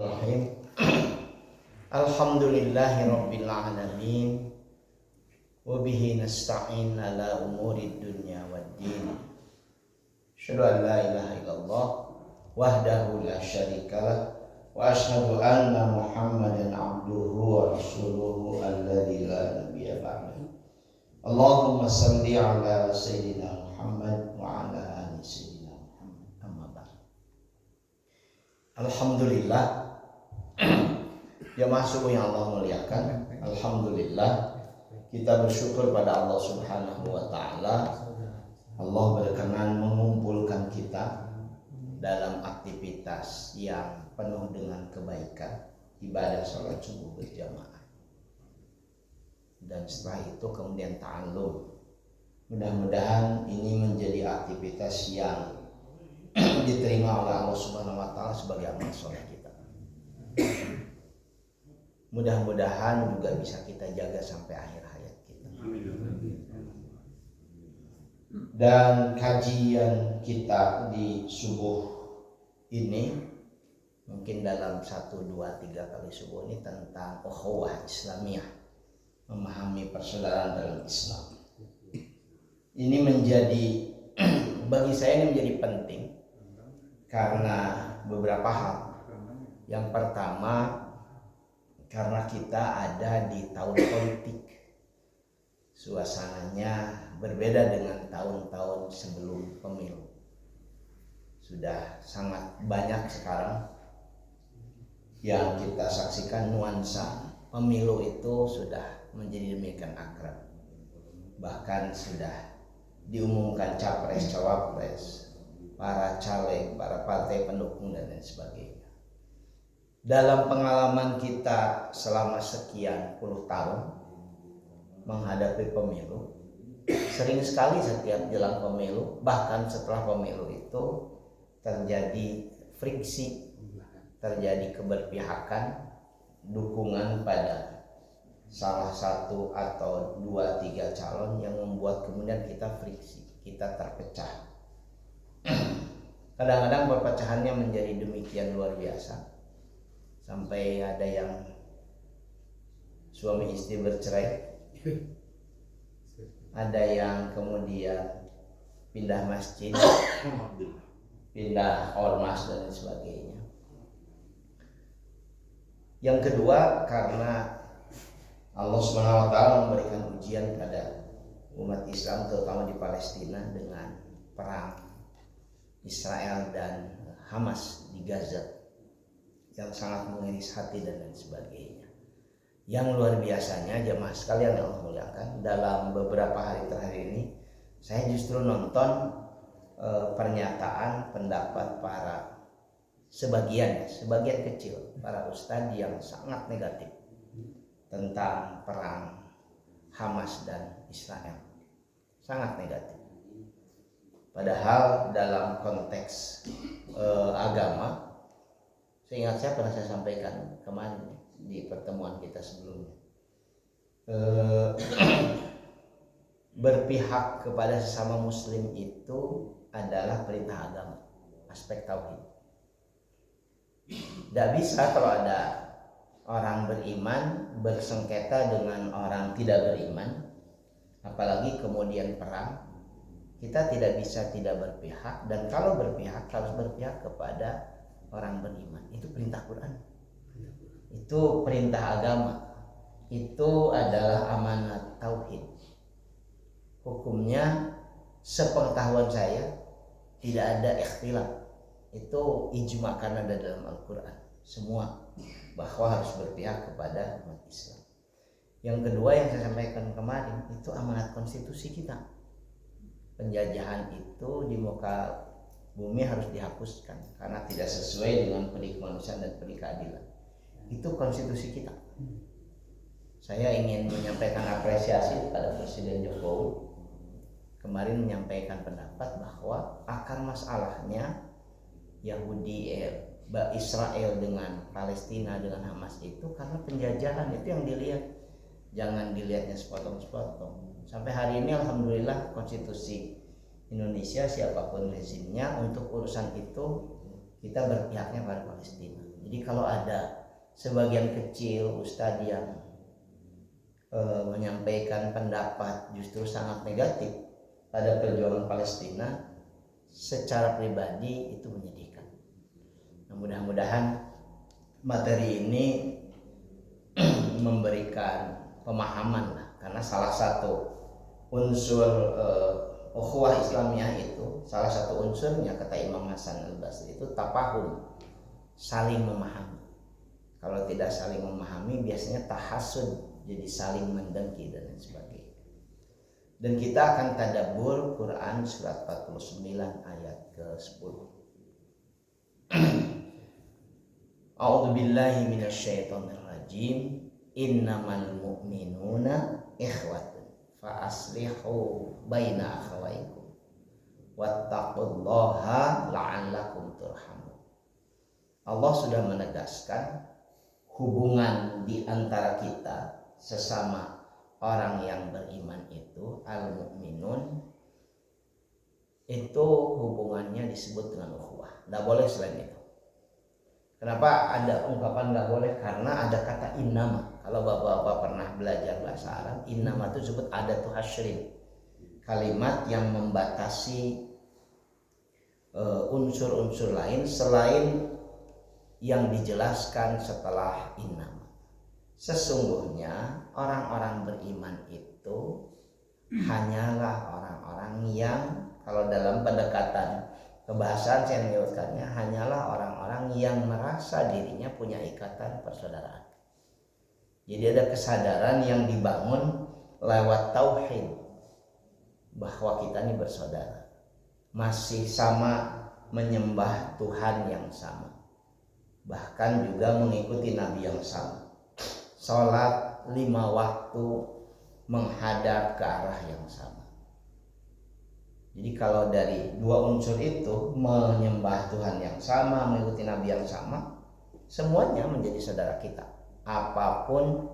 Bismillahirrahmanirrahim. Alhamdulillahirabbil alamin. Wa bihi nasta'in ala umuri dunya waddin. Asyhadu an la ilaha illallah wahdahu la syarikalah wa asyhadu anna Muhammadan abduhu wa rasuluhu alladzi la nabiyya ba'dahu. Allahumma shalli ala sayyidina Muhammad wa ala ali sayyidina Muhammad. Amma ba'd. Alhamdulillah, jamaah subuh yang Allah muliakan. Alhamdulillah, kita bersyukur pada Allah Subhanahu wa taala. Allah berkenan mengumpulkan kita dalam aktivitas yang penuh dengan kebaikan, ibadah salat subuh berjamaah. Dan setelah itu kemudian ta'allum. Mudah-mudahan ini menjadi aktivitas yang diterima oleh Allah Subhanahu wa taala sebagai amal soleh kita. Mudah-mudahan juga bisa kita jaga sampai akhir hayat kita. Dan kajian kita di subuh ini mungkin dalam 1, 2, 3 kali subuh ini tentang ukhuwah Islamiyah, memahami persaudaraan dalam Islam. Ini menjadi bagi saya ini menjadi penting karena beberapa hal. Yang pertama, karena kita ada di tahun politik, suasananya berbeda dengan tahun-tahun sebelum pemilu. Sudah sangat banyak sekarang yang kita saksikan nuansa pemilu itu sudah menjadi demikian akrab. Bahkan sudah diumumkan capres, cawapres, para caleg, para partai pendukung dan lain sebagainya. Dalam pengalaman kita selama sekian puluh tahun menghadapi pemilu, sering sekali setiap jelang pemilu, bahkan setelah pemilu itu terjadi friksi, terjadi keberpihakan, dukungan pada salah satu atau 2, 3 calon yang membuat kemudian kita friksi, kita terpecah. Kadang-kadang perpecahannya menjadi demikian luar biasa sampai ada yang suami istri bercerai, ada yang kemudian pindah masjid, pindah ormas dan sebagainya. Yang kedua, karena Allah Subhanahu wa taala memberikan ujian pada umat Islam terutama di Palestina dengan perang Israel dan Hamas di Gaza yang sangat mengiris hati dan lain sebagainya. Yang luar biasanya jemaah sekalian yang Allah muliakan, dalam beberapa hari terakhir ini saya justru nonton pernyataan pendapat para sebagian kecil para ustadz yang sangat negatif tentang perang Hamas dan Israel. Sangat negatif. Padahal dalam konteks agama, seingat saya pernah saya sampaikan kemarin di pertemuan kita sebelumnya, berpihak kepada sesama muslim itu adalah perintah agama, aspek tauhid. Tidak bisa kalau ada orang beriman bersengketa dengan orang tidak beriman, apalagi kemudian perang. Kita tidak bisa tidak berpihak, dan kalau berpihak harus berpihak kepada orang beriman. Itu perintah Quran, itu perintah agama, itu adalah amanat tauhid. Hukumnya sepengetahuan saya tidak ada ikhtilaf, itu ijma karena ada dalam Al-Quran semua, bahwa harus berpihak kepada umat Islam. Yang kedua yang saya sampaikan kemarin, itu amanat konstitusi kita. Penjajahan itu di muka bumi harus dihapuskan karena tidak sesuai dengan peri kemanusiaan dan peri keadilan. Itu konstitusi kita. Saya ingin menyampaikan apresiasi kepada Presiden Jokowi kemarin menyampaikan pendapat bahwa akar masalahnya Yahudi Israel dengan Palestina dengan Hamas itu karena penjajahan. Itu yang dilihat, jangan dilihatnya sepotong-sepotong. Sampai hari ini alhamdulillah konstitusi Indonesia siapapun rezimnya untuk urusan itu kita berpihaknya pada Palestina. Jadi Jadi kalau ada sebagian kecil ustadz yang menyampaikan pendapat justru sangat negatif pada perjuangan Palestina, secara pribadi itu menyedihkan. Nah, mudah-mudahan materi ini memberikan pemahaman lah, karena salah satu unsur ukhuwah Islamiyah itu, salah satu unsurnya kata Imam Hasan Al-Basri itu tafahum, saling memahami. Kalau tidak saling memahami biasanya tahasud, jadi saling mendengki dan lain sebagainya. Dan kita akan tadabbur Quran surat 49 ayat ke-10. A'udzu billahi minasyaitonir rajim. Innamal mu'minuna ikhwatun fa aslihu baina akhawaykum wattaqullaha la'allakum turhamun. Allah sudah menegaskan hubungan di antara kita sesama orang yang beriman itu, al-mu'minun, itu hubungannya disebut dengan ukhuwah. Tidak boleh selain itu. Kenapa ada ungkapan tidak boleh? Karena ada kata innama. Kalau bapak-bapak pernah belajar bahasa Arab, innama itu disebut adatu hasyrin, kalimat yang membatasi unsur-unsur lain selain yang dijelaskan setelah innama. Sesungguhnya orang-orang beriman itu hanyalah orang-orang yang, kalau dalam pendekatan kebahasaan saya menyebutkannya, hanyalah orang-orang yang merasa dirinya punya ikatan persaudaraan. Jadi ada kesadaran yang dibangun lewat tauhid bahwa kita ini bersaudara, masih sama menyembah Tuhan yang sama, bahkan juga mengikuti Nabi yang sama. Sholat 5 waktu menghadap ke arah yang sama. Jadi kalau dari dua unsur itu, menyembah Tuhan yang sama, mengikuti Nabi yang sama, semuanya menjadi saudara kita. Apapun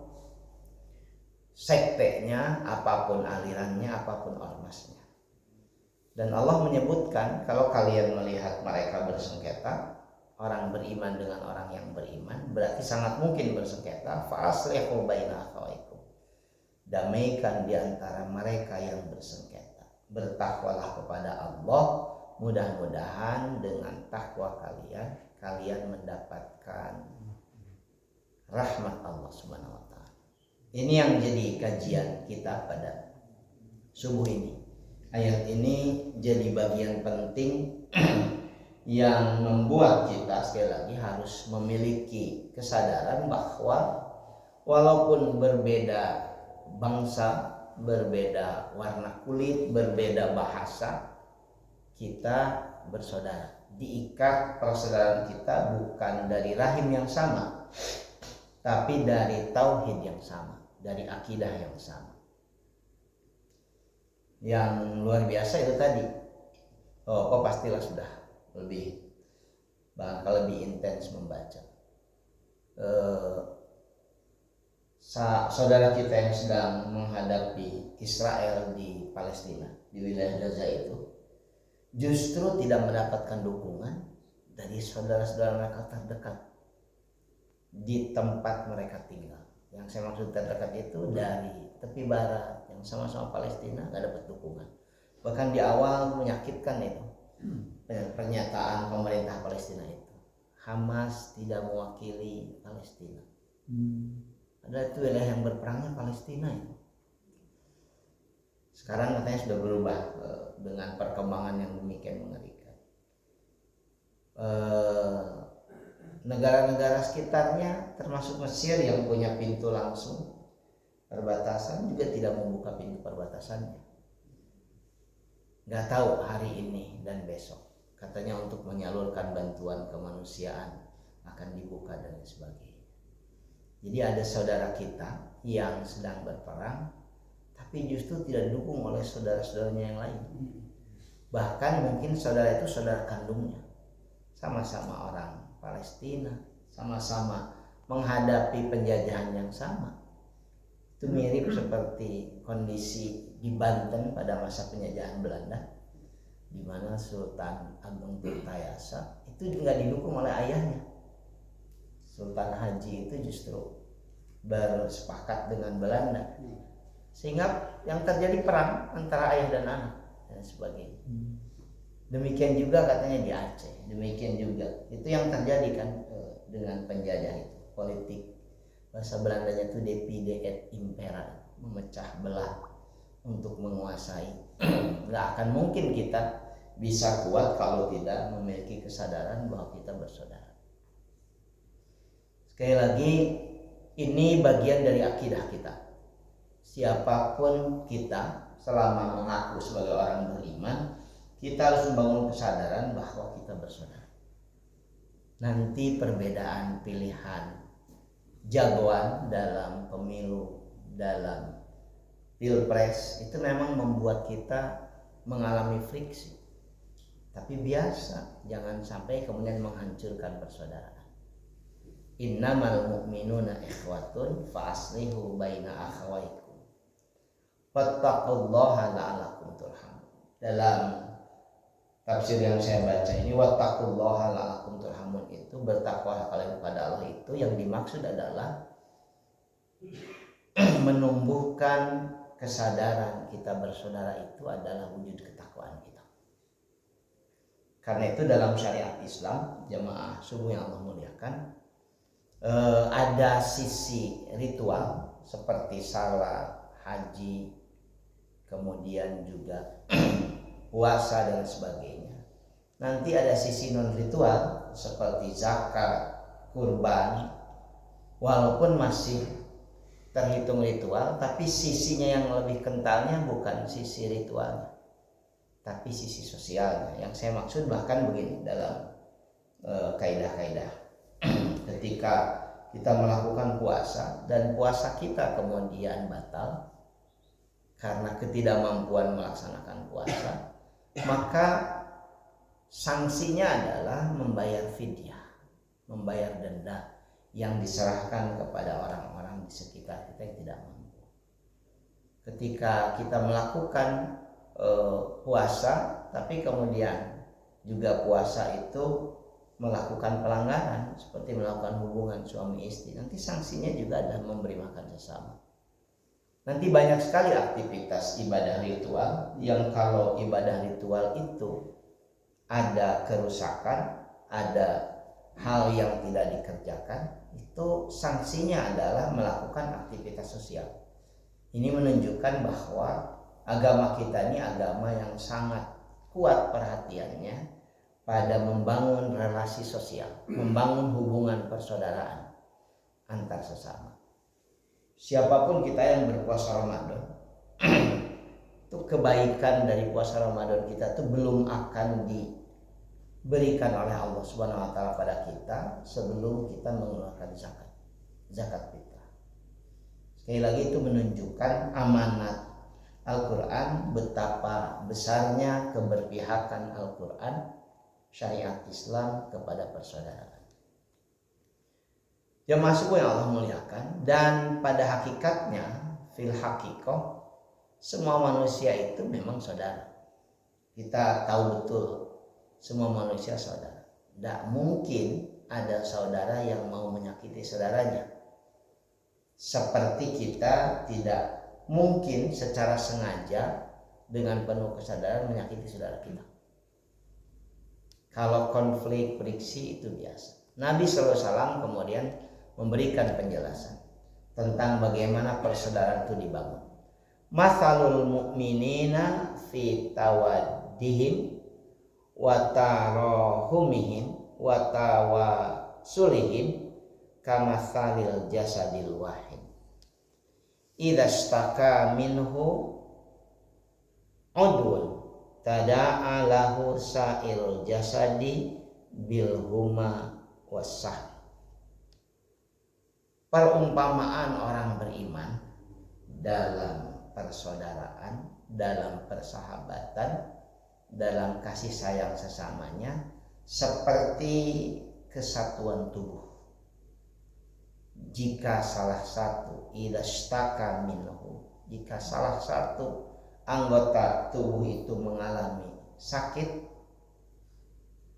sektenya, apapun alirannya, apapun ormasnya. Dan Allah menyebutkan kalau kalian melihat mereka bersengketa, orang beriman dengan orang yang beriman, berarti sangat mungkin bersengketa. Fa'aslihu baina akhawaykum, damaikan di antara mereka yang bersengketa. Bertakwalah kepada Allah, mudah-mudahan dengan takwa kalian mendapatkan rahmat Allah Subhanahu wa taala. Ini yang jadi kajian kita pada subuh ini. Ayat ini jadi bagian penting yang membuat kita sekali lagi harus memiliki kesadaran bahwa walaupun berbeda bangsa, berbeda warna kulit, berbeda bahasa, kita bersaudara. Diikat persaudaraan kita bukan dari rahim yang sama, tapi dari tauhid yang sama, dari akidah yang sama. Yang luar biasa itu tadi, kok pastilah sudah bahkan lebih intens membaca. Saudara kita yang sedang menghadapi Israel di Palestina, di wilayah Gaza itu, justru tidak mendapatkan dukungan dari saudara-saudara mereka terdekat di tempat mereka tinggal. Yang saya maksud terdekat itu dari tepi barat yang sama-sama Palestina nggak dapat dukungan. Bahkan di awal menyakitkan itu pernyataan pemerintah Palestina itu, Hamas tidak mewakili Palestina. Padahal itu wilayah yang berperangnya Palestina itu. Sekarang katanya sudah berubah dengan perkembangan yang demikian mengerikan. Negara-negara sekitarnya termasuk Mesir yang punya pintu langsung perbatasan juga tidak membuka pintu perbatasannya. Nggak tahu hari ini dan besok, katanya untuk menyalurkan bantuan kemanusiaan akan dibuka dan sebagainya. Jadi ada saudara kita yang sedang berperang tapi justru tidak didukung oleh saudara-saudaranya yang lain. Bahkan mungkin saudara itu saudara kandungnya, sama-sama orang Palestina, sama-sama menghadapi penjajahan yang sama. Itu mirip seperti kondisi di Banten pada masa penjajahan Belanda, di mana Sultan Agung Tirtayasa itu juga didukung oleh ayahnya. Sultan Haji itu justru bersepakat dengan Belanda, sehingga yang terjadi perang antara ayah dan anak dan sebagainya. Demikian juga katanya di Aceh, demikian juga itu yang terjadi kan dengan penjajah itu, politik bahasa Belandanya itu divide et impera, memecah belah untuk menguasai. Nggak akan mungkin kita bisa kuat kalau tidak memiliki kesadaran bahwa kita bersaudara. Sekali lagi, ini bagian dari akidah kita. Siapapun kita, selama mengaku sebagai orang beriman, kita harus membangun kesadaran bahwa kita bersaudara. Nanti perbedaan pilihan jagoan dalam pemilu, dalam pilpres itu memang membuat kita mengalami friksi. Tapi biasa, jangan sampai kemudian menghancurkan persaudaraan. Innamal mu'minuna ikhwatun fa aslihu baina akhawaikum. Fattaqullaha la'allakum turhamun. Dalam tafsir yang saya baca ini, wattaqullaha la'allakum turhamun, itu bertakwalah kalian kepada Allah, itu yang dimaksud adalah menumbuhkan kesadaran kita bersaudara itu adalah wujud ketakwaan kita. Karena itu dalam syariat Islam, jamaah subuh yang Allah muliakan, ada sisi ritual seperti salat, haji, kemudian juga puasa dan sebagainya. Nanti ada sisi non ritual seperti zakat, kurban, walaupun masih terhitung ritual, tapi sisinya yang lebih kentalnya bukan sisi ritualnya, tapi sisi sosialnya. Yang saya maksud bahkan begini dalam kaidah-kaidah. Ketika kita melakukan puasa dan puasa kita kemudian batal karena ketidakmampuan melaksanakan puasa, maka sanksinya adalah membayar fidyah, membayar denda yang diserahkan kepada orang-orang di sekitar kita yang tidak mampu. Ketika kita melakukan puasa, tapi kemudian juga puasa itu melakukan pelanggaran seperti melakukan hubungan suami istri, nanti sanksinya juga adalah memberi makan sesama. Nanti banyak sekali aktivitas ibadah ritual yang kalau ibadah ritual itu ada kerusakan, ada hal yang tidak dikerjakan, itu sanksinya adalah melakukan aktivitas sosial. Ini menunjukkan bahwa agama kita ini agama yang sangat kuat perhatiannya pada membangun relasi sosial, membangun hubungan persaudaraan antar sesama. Siapapun kita yang berpuasa Ramadan, itu kebaikan dari puasa Ramadan kita itu belum akan diberikan oleh Allah Subhanahu wa taala pada kita sebelum kita mengeluarkan zakat fitrah. Sekali lagi itu menunjukkan amanat Al-Qur'an, betapa besarnya keberpihakan Al-Qur'an, syariat Islam kepada persaudaraan. Jamaah subuh yang Allah muliakan, dan pada hakikatnya fil haqiqah semua manusia itu memang saudara. Kita tahu betul semua manusia saudara. Tidak mungkin ada saudara yang mau menyakiti saudaranya. Seperti kita tidak mungkin secara sengaja dengan penuh kesadaran menyakiti saudara kita. Kalau konflik friksi itu biasa. Nabi SAW kemudian memberikan penjelasan tentang bagaimana persaudaraan itu dibangun. Matsalul mu'minina fi tawaddihim wa tarahumihim wa tawasulihim kamatsalil jasadil wahid. Idza istaka minhu udwun tada'a lahu sa'il jasadi bil huma wasah. Perumpamaan orang beriman dalam persaudaraan, dalam persahabatan, dalam kasih sayang sesamanya seperti kesatuan tubuh. Jika salah satu idastaka minhu, jika salah satu anggota tubuh itu mengalami sakit,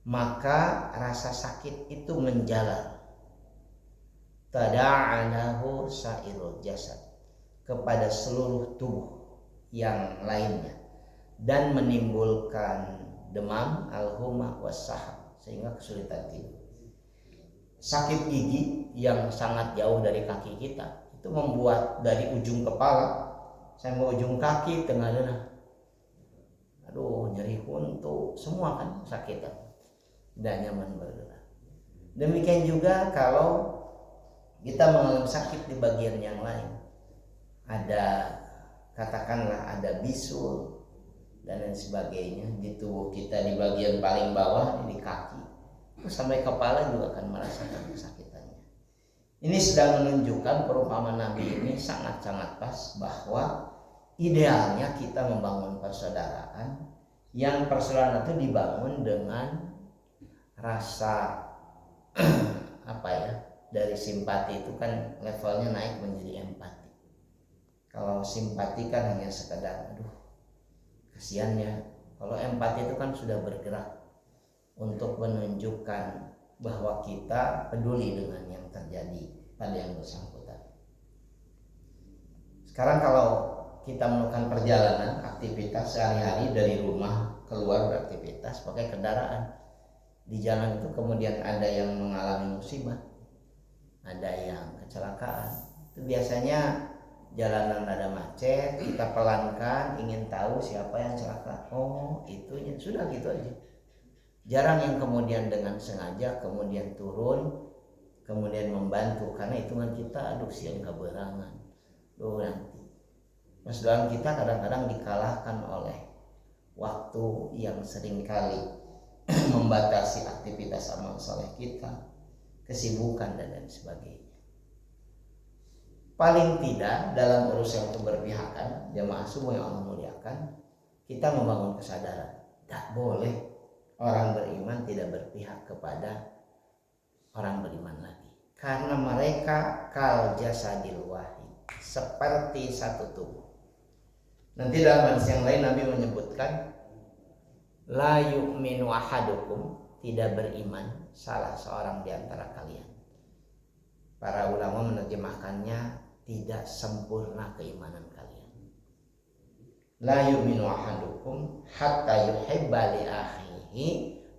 maka rasa sakit itu menjalar tada'alahu sa'irul jasad, kepada seluruh tubuh yang lainnya, dan menimbulkan demam, al-huma was-sahab, sehingga kesulitan tidur. Sakit gigi yang sangat jauh dari kaki kita itu membuat dari ujung kepala sampai ujung kaki tengah denah, aduh, nyeri huntu semua kan, sakitan, tidak nyaman bergerak. Demikian juga kalau kita mengalami sakit di bagian yang lain, ada katakanlah ada bisul dan lain sebagainya di tubuh kita, di bagian paling bawah di kaki sampai kepala juga akan merasakan kesakitannya. Ini sedang menunjukkan perumpamaan Nabi ini sangat-sangat pas bahwa idealnya kita membangun persaudaraan, yang persaudaraan itu dibangun dengan rasa dari simpati itu kan levelnya naik menjadi empati. Kalau simpati kan hanya sekedar aduh kasihan ya. Kalau empati itu kan sudah bergerak untuk menunjukkan bahwa kita peduli dengan yang terjadi pada yang bersangkutan. Sekarang kalau kita melakukan perjalanan aktivitas sehari-hari dari rumah keluar beraktivitas pakai kendaraan, di jalan itu kemudian ada yang mengalami musibah, ada yang kecelakaan, itu biasanya jalanan ada macet, kita pelankan, ingin tahu siapa yang celaka, oh itunya, sudah gitu aja. Jarang yang kemudian dengan sengaja kemudian turun kemudian membantu, karena hitungan kita aduh siang keberangan, nanti. Mas dalam kita kadang-kadang dikalahkan oleh waktu yang seringkali membatasi aktivitas amal soleh kita, kesibukan dan lain sebagainya. Paling tidak dalam urusan keberpihakan jamaah semua yang Allah muliakan, kita membangun kesadaran. Tak boleh orang beriman tidak berpihak kepada orang beriman lagi, karena mereka kal jasadil wahid, seperti satu tubuh. Nanti dalam hadis yang lain Nabi menyebutkan la yu'minu ahadukum, tidak beriman salah seorang di antara kalian. Para ulama menerjemahkannya tidak sempurna keimanan kalian. La yu'minu ahadukum hatta yuhibba li akhihi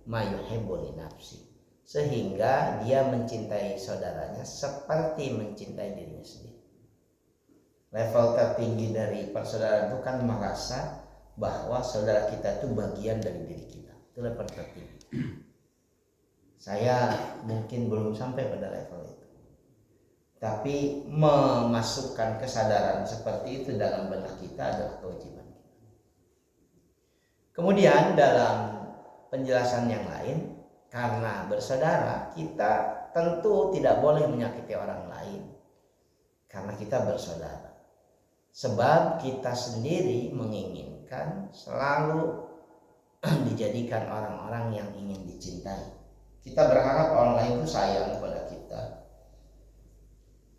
ma yuhibbu li nafsi, sehingga dia mencintai saudaranya seperti mencintai dirinya sendiri. Level tertinggi dari persaudaraan itu kan merasa bahwa saudara kita itu bagian dari diri kita. Itu level tertinggi. Saya mungkin belum sampai pada level itu, tapi memasukkan kesadaran seperti itu dalam benak kita adalah kewajiban kita. Kemudian dalam penjelasan yang lain, karena bersaudara kita tentu tidak boleh menyakiti orang lain, karena kita bersaudara. Sebab kita sendiri menginginkan selalu dijadikan orang-orang yang ingin dicintai. Kita berharap orang lain itu sayang kepada kita,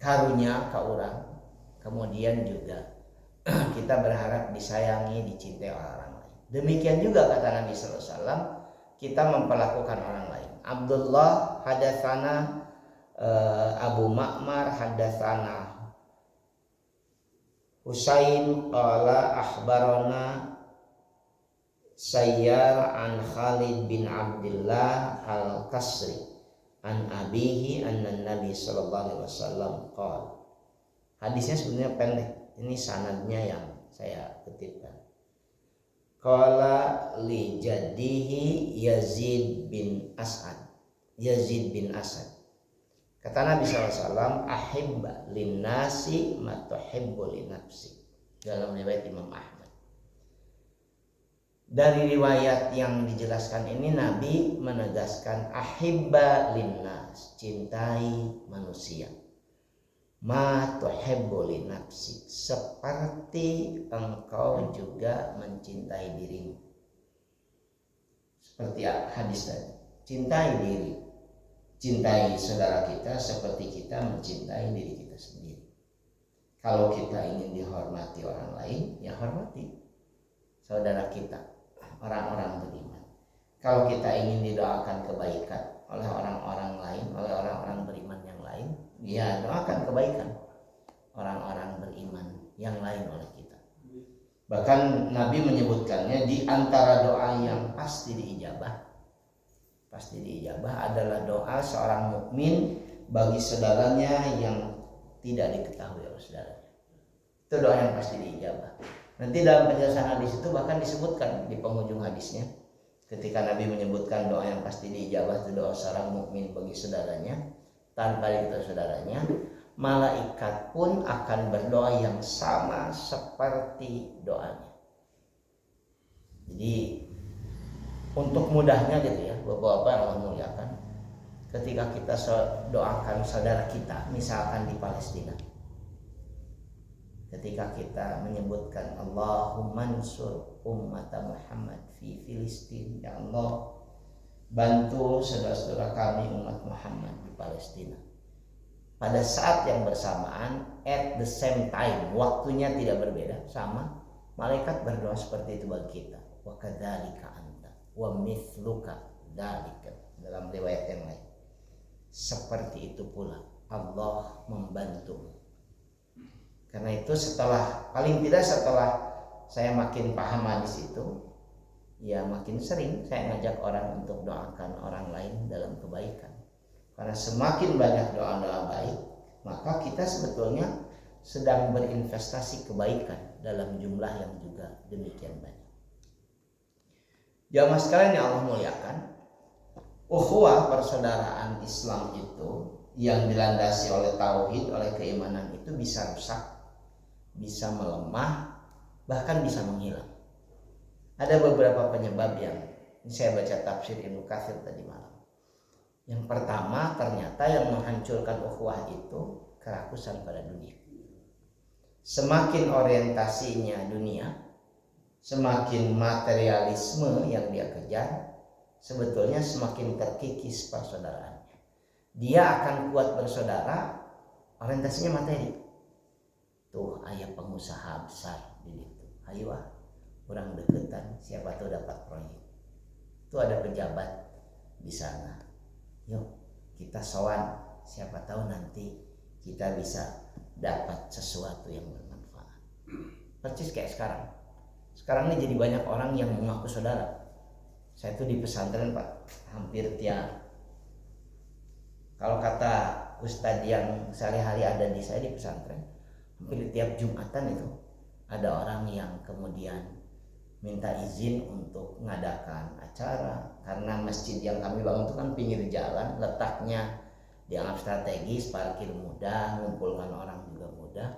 karunia ke orang. Kemudian juga kita berharap disayangi, dicintai orang lain. Demikian juga kata Nabi SAW, kita memperlakukan orang lain. Abdullah hadatsana Abu Ma'mar hadatsana Husain qala akhbarana Sayyar an Khalid bin Abdullah al-Kasri an abihi anna Nabi sallallahu alaihi wasallam qala. Hadisnya sebenarnya pendek. Ini sanadnya yang saya kutipkan. Qala li jaddihi Yazid bin As'ad. Kata Nabi SAW, ahibba linnasi ma tuhibbu li nafsi. Dalam riwayat Imam Ahmad. Dari riwayat yang dijelaskan ini Nabi menegaskan ahibba linnas, cintai manusia. Ma tuhibbu li nafsi, seperti engkau juga mencintai dirimu. Seperti hadis tadi, cintai diri. Cintai saudara kita seperti kita mencintai diri kita sendiri. Kalau kita ingin dihormati orang lain, ya hormati saudara kita, orang-orang beriman. Kalau kita ingin didoakan kebaikan oleh orang-orang lain, oleh orang-orang beriman yang lain, ya doakan kebaikan orang-orang beriman yang lain oleh kita. Bahkan Nabi menyebutkannya di antara doa yang pasti diijabah adalah doa seorang mukmin bagi saudaranya yang tidak diketahui oleh saudaranya. Itu doa yang pasti diijabah. Nanti dalam penjelasan hadis itu bahkan disebutkan di penghujung hadisnya, ketika Nabi menyebutkan doa yang pasti diijabah itu doa seorang mukmin bagi saudaranya tanpa diketahui saudaranya, malaikat pun akan berdoa yang sama seperti doanya. Jadi untuk mudahnya gitu ya, Bapak-bapak yang Allah muliakan, ketika kita doakan saudara kita misalkan di Palestina, ketika kita menyebutkan Allahumma ansur ummata Muhammad fi Filistin, ya Allah bantu saudara-saudara kami umat Muhammad di Palestina. Pada saat yang bersamaan, at the same time, waktunya tidak berbeda, sama, malaikat berdoa seperti itu bagi kita. Wa kadzalika anta wa mithluka dzalika, dalam riwayat yang lain. Seperti itu pula Allah membantu. Karena itu paling tidak setelah saya makin paham hadis itu, ya makin sering saya ngajak orang untuk doakan orang lain dalam kebaikan. Karena semakin banyak doa-doa baik, maka kita sebetulnya sedang berinvestasi kebaikan dalam jumlah yang juga demikian banyak. Jamaah sekalian yang Allah muliakan, ukhuwah persaudaraan Islam itu yang dilandasi oleh tauhid, oleh keimanan itu bisa rusak, bisa melemah, bahkan bisa menghilang. Ada beberapa penyebab yang saya baca tafsir Ibnu Katsir tadi malam. Yang pertama, ternyata yang menghancurkan ukhuwah itu kerakusan pada dunia. Semakin orientasinya dunia, semakin materialisme yang dia kejar, sebetulnya semakin terkikis persaudaraannya. Dia akan kuat bersaudara, orientasinya materi. Tuh ayah pengusaha besar di situ. Ayo orang deketan, siapa tahu dapat proyek. Itu ada pejabat di sana. Yuk kita sowan, siapa tahu nanti kita bisa dapat sesuatu yang bermanfaat. Persis kayak sekarang. Sekarang ini jadi banyak orang yang mengaku saudara. Saya tuh di pesantren Pak, hampir tiap, kalau kata ustadz yang sehari-hari ada di saya di pesantren, hampir tiap Jumatan itu ada orang yang kemudian minta izin untuk mengadakan acara, karena masjid yang kami bangun itu kan pinggir jalan, letaknya dianggap strategis, parkir mudah, mengumpulkan orang juga mudah,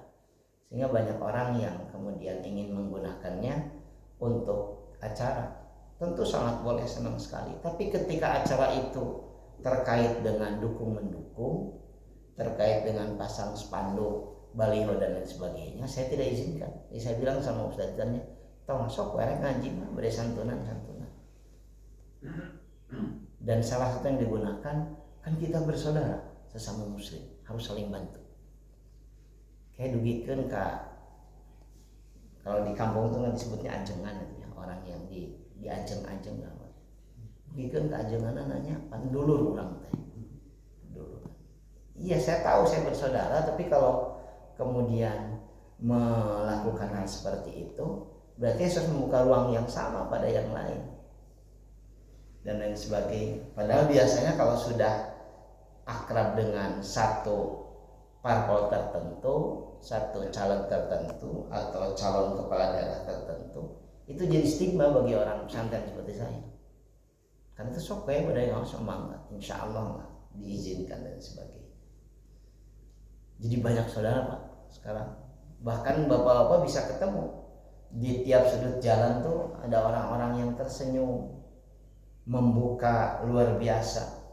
sehingga banyak orang yang kemudian ingin menggunakannya untuk acara. Tentu sangat boleh, senang sekali, tapi ketika acara itu terkait dengan dukung-mendukung, terkait dengan pasang spanduk, baliho dan lain sebagainya, saya tidak izinkan. Jadi saya bilang sama ustadznya, tau masuk werek ngaji mah beri santunan. Dan salah satu yang digunakan, kan kita bersaudara sesama muslim, harus saling bantu. Kayak dugikeun ka, kalau di kampung itu kan disebutnya ajengan ya, orang yang di ajeng-ajeng lah. Dugikeun ka ajengan nanya, pan dulur urang teh. Dulur. Iya, saya tahu saya bersaudara, tapi kalau kemudian melakukan hal seperti itu, berarti harus membuka ruang yang sama pada yang lain dan lain sebagainya. Padahal biasanya kalau sudah akrab dengan satu parpol tertentu, satu calon tertentu, atau calon kepala daerah tertentu, itu jadi stigma bagi orang pesantren seperti saya. Karena itu sok kayak pada yang semangat, insya Allah lah diizinkan dan sebagainya. Jadi banyak saudara Pak sekarang. Bahkan bapak-bapak bisa ketemu di tiap sudut jalan tuh ada orang-orang yang tersenyum, membuka luar biasa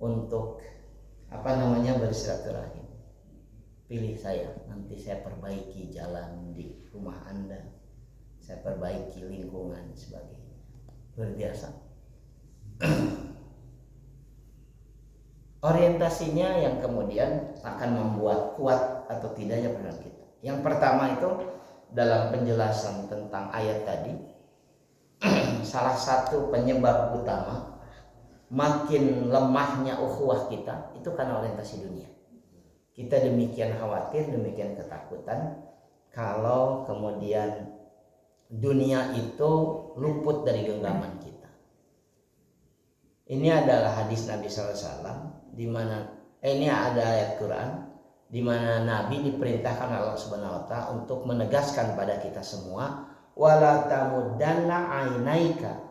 untuk bersilaturahim. Pilih saya, nanti saya perbaiki jalan di rumah Anda, saya perbaiki lingkungan sebagainya. Luar biasa. Orientasinya yang kemudian akan membuat kuat atau tidaknya perjuangan kita. Yang pertama itu dalam penjelasan tentang ayat tadi, salah satu penyebab utama makin lemahnya ukhuwah kita itu karena orientasi dunia. Kita demikian khawatir, demikian ketakutan kalau kemudian dunia itu luput dari genggaman kita. Ini adalah hadis Nabi SAW, di mana ini ada ayat Quran di mana Nabi diperintahkan Allah Subhanahu wa taala untuk menegaskan pada kita semua, wala tamuddanna ainaika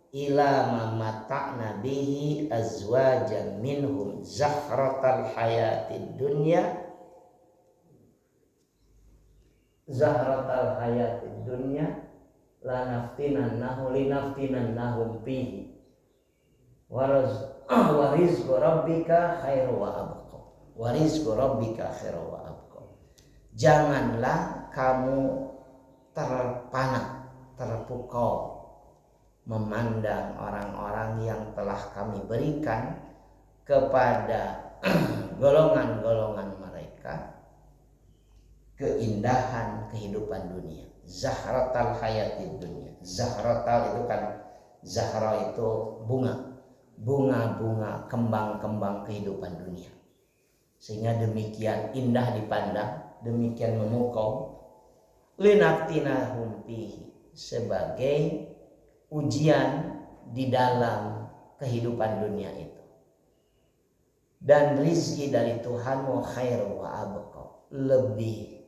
ila ma mata'na bihi azwajan minhum zahratal hayatid dunya lanaftinannahum linaftinannahum fihi wa rizqu rabbika khairu wa abqa wa rizqu rabbika khairu wa abqa. Janganlah kamu terpana, terpukau memandang orang-orang yang telah kami berikan kepada golongan-golongan mereka keindahan kehidupan dunia. Zahratal hayatid dunia. Zahratal itu kan, zahra itu bunga-bunga, kembang-kembang kehidupan dunia. Sehingga demikian indah dipandang, demikian memukau. Linaftinahum fihi, sebagai ujian di dalam kehidupan dunia itu. Dan rizki dari Tuhanmu khairu wa abqa, lebih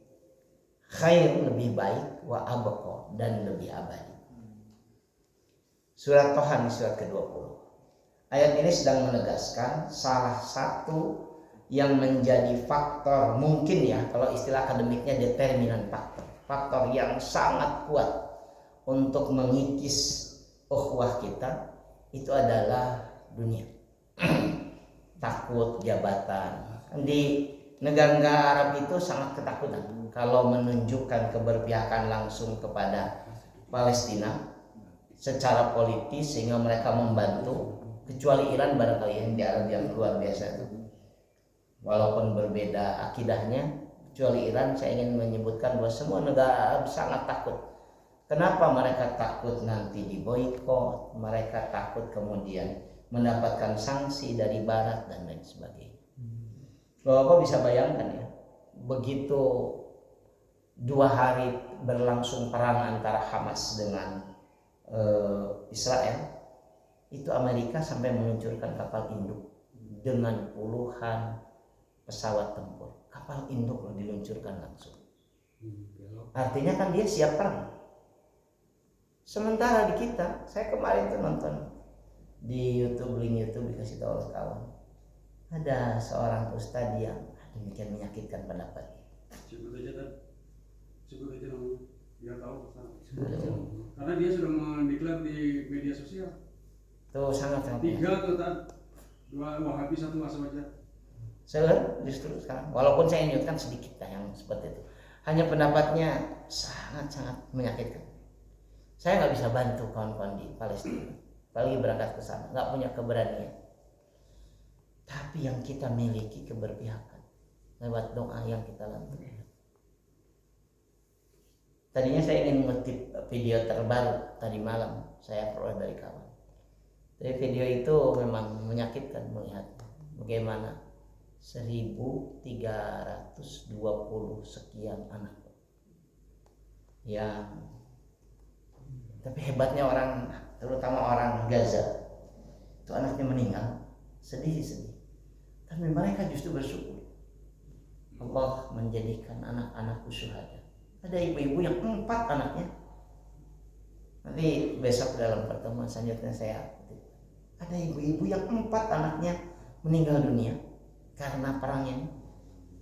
khair, lebih baik, wa abqa, dan lebih abadi. Surat Tohan, surat ke-20. Ayat ini sedang menegaskan salah satu yang menjadi faktor, mungkin ya kalau istilah akademiknya determinan faktor yang sangat kuat untuk mengikis ukhuwah kita, itu adalah dunia. Takut jabatan. Di negara-negara Arab itu sangat ketakutan kalau menunjukkan keberpihakan langsung kepada Palestina secara politis, sehingga mereka membantu, kecuali Iran barangkali yang di Arab yang luar biasa itu. Walaupun berbeda akidahnya, kecuali Iran, saya ingin menyebutkan bahwa semua negara Arab sangat takut. Kenapa mereka takut nanti diboikot, mereka takut kemudian mendapatkan sanksi dari Barat dan lain sebagainya. Bapak bisa bayangkan ya, begitu 2 hari berlangsung perang antara Hamas dengan Israel, itu Amerika sampai meluncurkan kapal induk dengan puluhan pesawat tempur. Kapal induk diluncurkan langsung. Artinya kan dia siap perang. Sementara di kita, saya kemarin tuh nonton di link YouTube dikasih tahu oleh kawan, ada seorang ustadz yang demikian menyakitkan pendapatnya. Sebut aja namanya, biar tahu. Karena dia sudah mendeklar di media sosial. Tuh sangat 3 tuh kan, 2 Wahabi, 1 Aswaja. Saya justru sekarang, walaupun saya nyebutkan sedikit yang seperti itu, hanya pendapatnya sangat-sangat menyakitkan. Saya nggak bisa bantu kawan-kawan di Palestina, apalagi berangkat ke sana, nggak punya keberanian. Tapi yang kita miliki keberpihakan lewat doa yang kita lantunkan. Tadinya saya ingin mengutip video terbaru tadi malam, saya peroleh dari kawan. Tapi video itu memang menyakitkan melihat bagaimana 1.320 sekian anak yang, tapi hebatnya orang, terutama orang Gaza, itu anaknya meninggal, sedih. Tapi mereka justru bersyukur, Allah menjadikan anak-anakku syuhada. Ada ibu-ibu yang 4 anaknya. Nanti besok dalam pertemuan selanjutnya saya, ada ibu-ibu yang 4 anaknya meninggal dunia karena perang ini.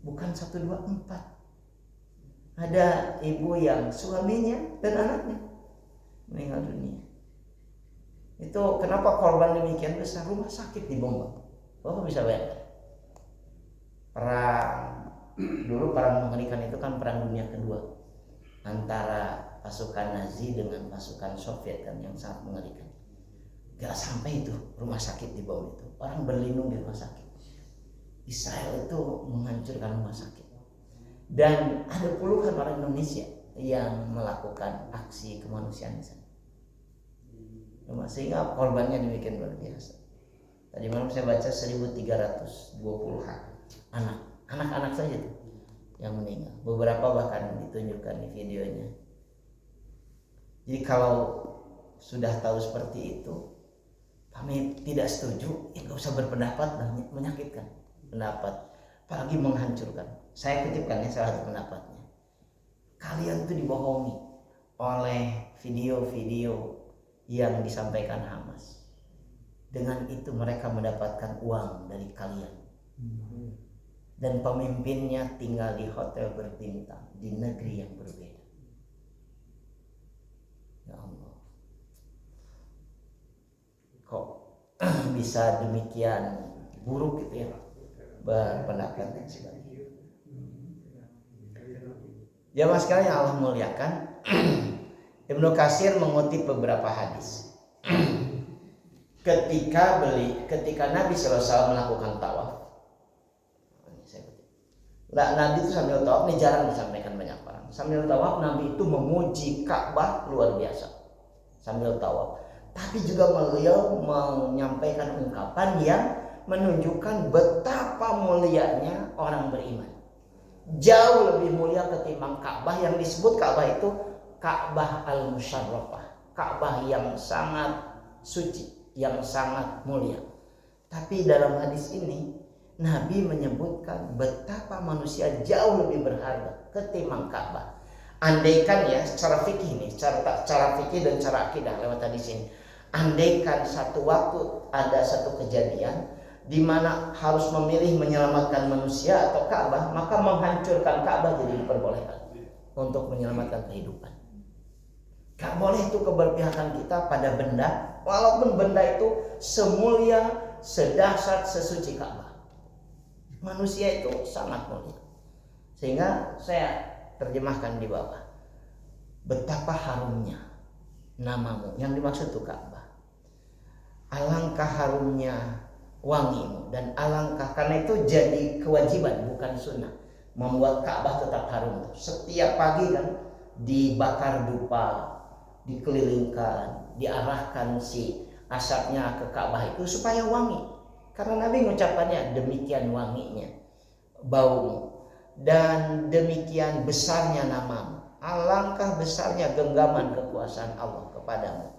Bukan 1, 2, 4. Ada ibu yang suaminya dan anaknya meninggal dunia. Itu kenapa korban demikian besar? Rumah sakit dibom. Bapak bisa bayangkan. Dulu perang mengerikan itu kan perang dunia kedua antara pasukan Nazi dengan pasukan Soviet kan, yang sangat mengerikan. Gak sampai itu rumah sakit dibom itu, orang berlindung di rumah sakit. Israel itu menghancurkan rumah sakit, dan ada puluhan orang Indonesia yang melakukan aksi kemanusiaan di sana. Sehingga korbannya demikian luar biasa. Tadi malam saya baca 1.320 anak anak-anak saja tuh yang meninggal. Beberapa bahkan ditunjukkan di videonya. Jadi kalau sudah tahu seperti itu, kami tidak setuju, ya nggak usah berpendapat, menyakitkan pendapat, apalagi menghancurkan. Saya kutipkan ya salah satu pendapatnya. Kalian tuh dibohongi oleh video-video yang disampaikan Hamas. Dengan itu mereka mendapatkan uang dari kalian. Dan pemimpinnya tinggal di hotel berbintang di negeri yang berbeda. Ya Allah, kok bisa demikian buruk gitu ya berpendapat dan sebagainya. Jamaah sekalian Allah muliakan, Ibnu Katsir mengutip beberapa hadis. Ketika Nabi SAW melakukan tawaf, Nabi itu sambil tawaf, ini jarang disampaikan banyak orang. Sambil tawaf Nabi itu memuji Ka'bah luar biasa sambil tawaf. Tapi juga beliau menyampaikan ungkapan yang menunjukkan betapa mulianya orang beriman. Jauh lebih mulia ketimbang Ka'bah yang disebut Ka'bah itu Ka'bah al-Musyarrafah, Ka'bah yang sangat suci, yang sangat mulia. Tapi dalam hadis ini Nabi menyebutkan betapa manusia jauh lebih berharga ketimbang Ka'bah. Andaikan ya secara fikih ini, cara fikih dan cara akidah lewat hadis ini. Andaikan satu waktu ada satu kejadian di mana harus memilih menyelamatkan manusia atau Ka'bah, maka menghancurkan Ka'bah jadi diperbolehkan untuk menyelamatkan kehidupan. Gak boleh itu keberpihakan kita pada benda, walaupun benda itu semulia, sedahsyat, sesuci Ka'bah. Manusia itu sangat mulia. Sehingga saya terjemahkan di bawah, betapa harumnya namamu, yang dimaksud itu Ka'bah. Alangkah harumnya wangimu, dan alangkah, karena itu jadi kewajiban bukan sunnah, membuat Ka'bah tetap harum. Setiap pagi kan dibakar dupa, dikelilingkan, diarahkan si asapnya ke Ka'bah itu supaya wangi. Karena Nabi mengucapkannya demikian wanginya baumu dan demikian besarnya namamu. Alangkah besarnya genggaman kekuasaan Allah kepadamu.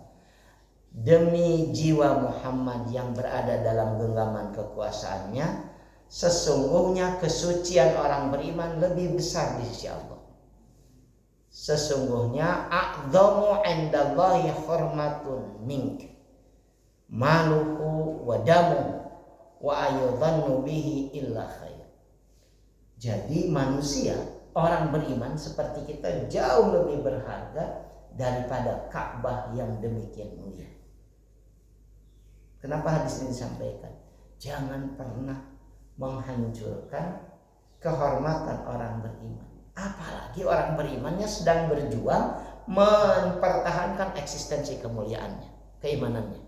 Demi jiwa Muhammad yang berada dalam genggaman kekuasaannya, sesungguhnya kesucian orang beriman lebih besar di sisi Allah. Sesungguhnya a'dhamu 'indallahi hurmatun mink maluhu wa damu wa ayudhannu bihi illa khair. Jadi manusia, orang beriman seperti kita jauh lebih berharga daripada Ka'bah yang demikian mulia. Kenapa hadis ini disampaikan? Jangan pernah menghancurkan kehormatan orang beriman. Apalagi orang berimannya sedang berjuang mempertahankan eksistensi kemuliaannya, keimanannya.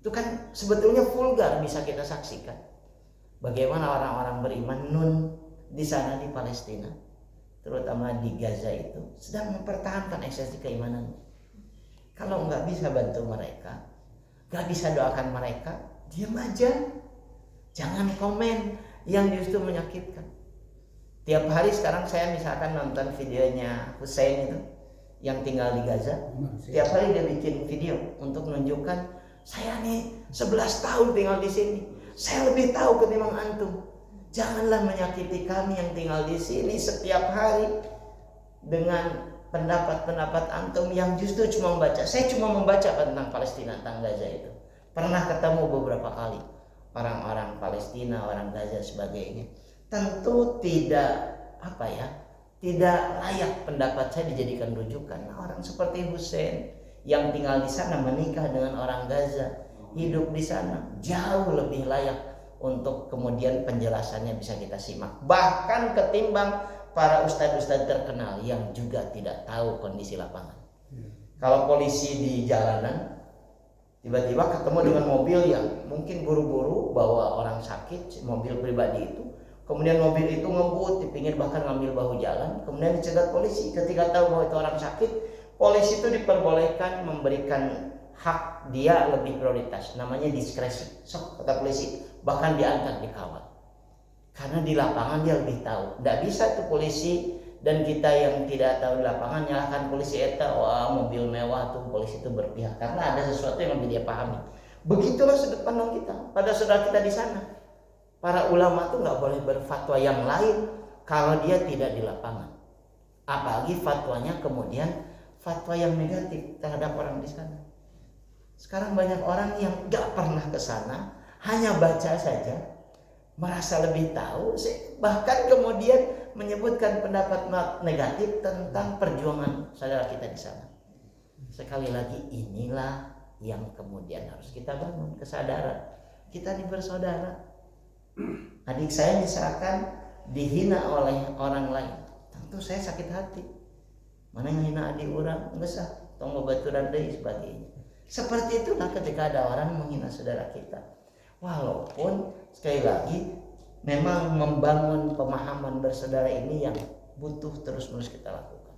Itu kan sebetulnya vulgar bisa kita saksikan. Bagaimana orang-orang beriman nun di sana di Palestina, terutama di Gaza itu sedang mempertahankan eksistensi keimanannya. Kalau nggak bisa bantu mereka, nggak bisa doakan mereka, diam aja. Jangan komen yang justru menyakitkan. Tiap hari sekarang saya misalkan nonton videonya Hussein itu yang tinggal di Gaza. Tiap hari dia bikin video untuk menunjukkan, saya nih 11 tahun tinggal di sini. Saya lebih tahu ketimbang antum. Janganlah menyakiti kami yang tinggal di sini setiap hari dengan pendapat-pendapat antum yang justru cuma membaca. Saya cuma membaca tentang Palestina, tentang Gaza itu. Pernah ketemu beberapa kali orang-orang Palestina, orang Gaza sebagainya. Tentu tidak tidak layak pendapat saya dijadikan rujukan. Nah, orang seperti Hussein yang tinggal di sana menikah dengan orang Gaza, hidup di sana, jauh lebih layak untuk kemudian penjelasannya bisa kita simak. Bahkan ketimbang para ustadz-ustadz terkenal yang juga tidak tahu kondisi lapangan. Kalau polisi di jalanan tiba-tiba ketemu dengan mobil yang mungkin buru-buru bawa orang sakit, mobil pribadi itu, kemudian mobil itu ngebut di pinggir bahkan ngambil bahu jalan, kemudian dicegat polisi. Ketika tahu bahwa itu orang sakit, polisi itu diperbolehkan memberikan hak dia lebih prioritas, namanya diskresi. Sok kata polisi, bahkan diantar dikawal. Karena di lapangan dia lebih tahu. Tidak bisa tuh polisi dan kita yang tidak tahu di lapangan nyalakan polisi eta, wah mobil mewah tuh polisi itu berpihak. Karena ada sesuatu yang lebih dia pahami. Begitulah sudut pandang kita pada saudara kita di sana. Para ulama tuh nggak boleh berfatwa yang lain kalau dia tidak di lapangan. Apalagi fatwanya kemudian fatwa yang negatif terhadap orang di sana. Sekarang banyak orang yang nggak pernah ke sana, hanya baca saja, merasa lebih tahu, bahkan kemudian menyebutkan pendapat negatif tentang perjuangan saudara kita di sana. Sekali lagi, inilah yang kemudian harus kita bangun kesadaran. Kita ini bersaudara. Adik saya misalkan dihina oleh orang lain, tentu saya sakit hati. Mana yang hina adik orang, enggak sah, tong babaturan deui sebagainya. Seperti itulah ketika ada orang menghina saudara kita. Walaupun sekali lagi memang membangun pemahaman bersaudara ini yang butuh terus-menerus kita lakukan.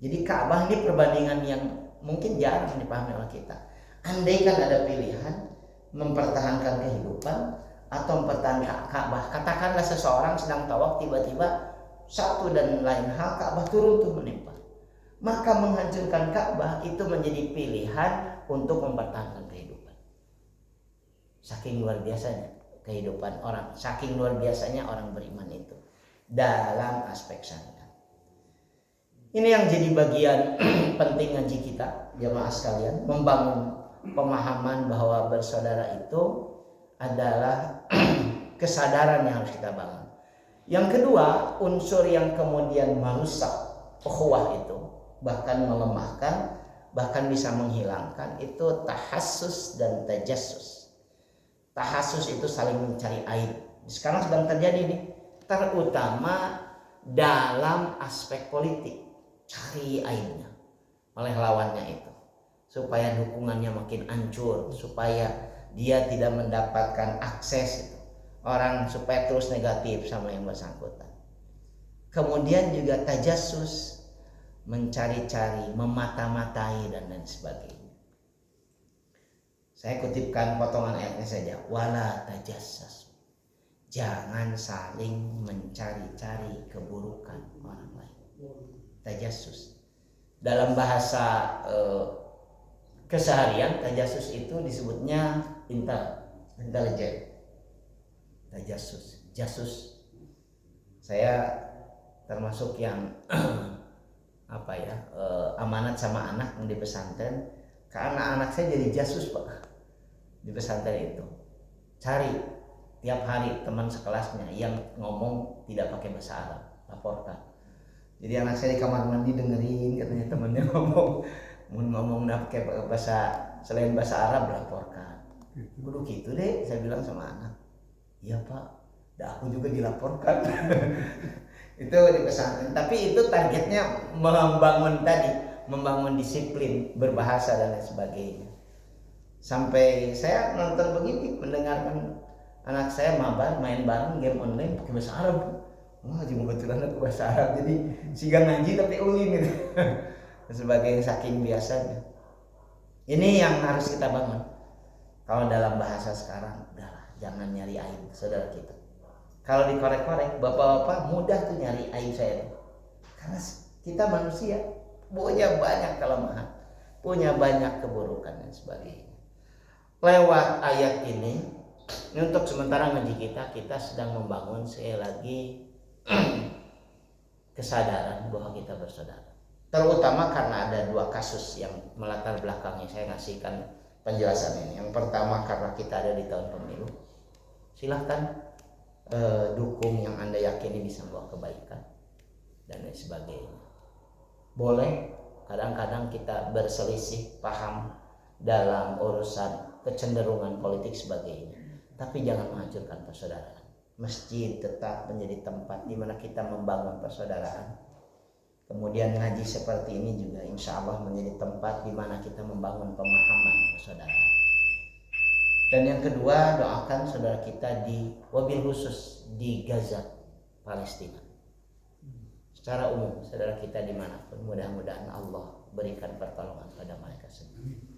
Jadi Ka'bah ini perbandingan yang mungkin jarang dipahami oleh kita. Andai kan ada pilihan mempertahankan kehidupan atau mempertahankan Ka'bah. Katakanlah seseorang sedang tawaf, tiba-tiba satu dan lain hal Ka'bah turun tuh menimpa. Maka menghancurkan Ka'bah itu menjadi pilihan untuk mempertahankan kehidupan. Saking luar biasanya kehidupan orang, saking luar biasanya orang beriman itu dalam aspek syariat. Ini yang jadi bagian penting ngaji kita, jamaah sekalian, membangun pemahaman bahwa bersaudara itu adalah kesadaran yang harus kita bangun. Yang kedua, unsur yang kemudian merusak ukhuwah itu, bahkan melemahkan, bahkan bisa menghilangkan, itu tahassus dan tajassus. Tahassus itu saling mencari aib. Sekarang sedang terjadi nih, terutama dalam aspek politik, cari aibnya oleh lawannya itu, supaya dukungannya makin hancur, supaya dia tidak mendapatkan akses itu. Orang supaya terus negatif sama yang bersangkutan. Kemudian juga tajassus, mencari-cari, memata-matai dan lain sebagainya. Saya kutipkan potongan ayatnya saja. Wala tajassus. Jangan saling mencari-cari keburukan orang lain. Tajassus. Dalam bahasa keseharian, tajassus itu disebutnya intelijen. Tajassus, jasus. Saya termasuk yang amanat sama anak yang di pesantren. Karena anak saya jadi jasus Pak di pesantren itu. Cari tiap hari teman sekelasnya yang ngomong tidak pakai bahasa Arab, laporkan. Jadi anak saya di kamar mandi dengerin katanya temannya ngomong pakai bahasa selain bahasa Arab, laporkan. Kudu gitu deh, saya bilang sama anak. Iya Pak, aku juga dilaporkan. Itu di pesantren. Tapi itu targetnya membangun disiplin berbahasa dan lain sebagainya. Sampai saya nonton begini, mendengarkan anak saya main bareng game online pakai bahasa Arab. Wah, cuma kebetulan aku bahasa Arab, jadi siga ngaji tapi ulin gitu. Sebagai saking biasanya. Ini yang harus kita bangun. Kalau dalam bahasa sekarang, udahlah, jangan nyari aib saudara kita. Kalau dikorek-korek, bapak-bapak mudah tuh nyari aib saya. Karena kita manusia punya banyak kelemahan, punya banyak keburukan dan sebagainya. Lewat ayat ini untuk sementara ngaji kita sedang membangun sekali lagi kesadaran bahwa kita bersaudara. Terutama karena ada dua kasus yang melatar belakangnya, saya ngasihkan penjelasan ini. Yang pertama karena kita ada di tahun pemilu. Silahkan dukung yang Anda yakini bisa membawa kebaikan dan lain sebagainya. Boleh kadang-kadang kita berselisih paham dalam urusan kecenderungan politik sebagainya, tapi jangan menghancurkan persaudaraan. Masjid tetap menjadi tempat di mana kita membangun persaudaraan. Kemudian ngaji seperti ini juga insya Allah menjadi tempat di mana kita membangun pemahaman persaudaraan. Dan yang kedua, doakan saudara kita wabil khusus di Gaza, Palestina. Secara umum, saudara kita dimanapun, mudah-mudahan Allah berikan pertolongan pada mereka semua.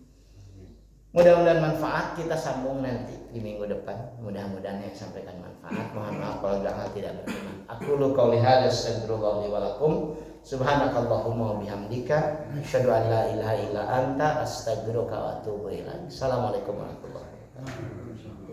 Mudah-mudahan manfaat, kita sambung nanti di minggu depan. Mudah-mudahan yang sampaikan manfaat. Mohon maaf kalau ada hal tidak berkenan. Aku lu qouli hadza astaghfirullah li wa lakum. Subhanakallahumma wa bihamdika asyhadu an la ilaha illa anta astaghfiruka wa atubu ilaik. Assalamualaikum warahmatullahi wabarakatuh.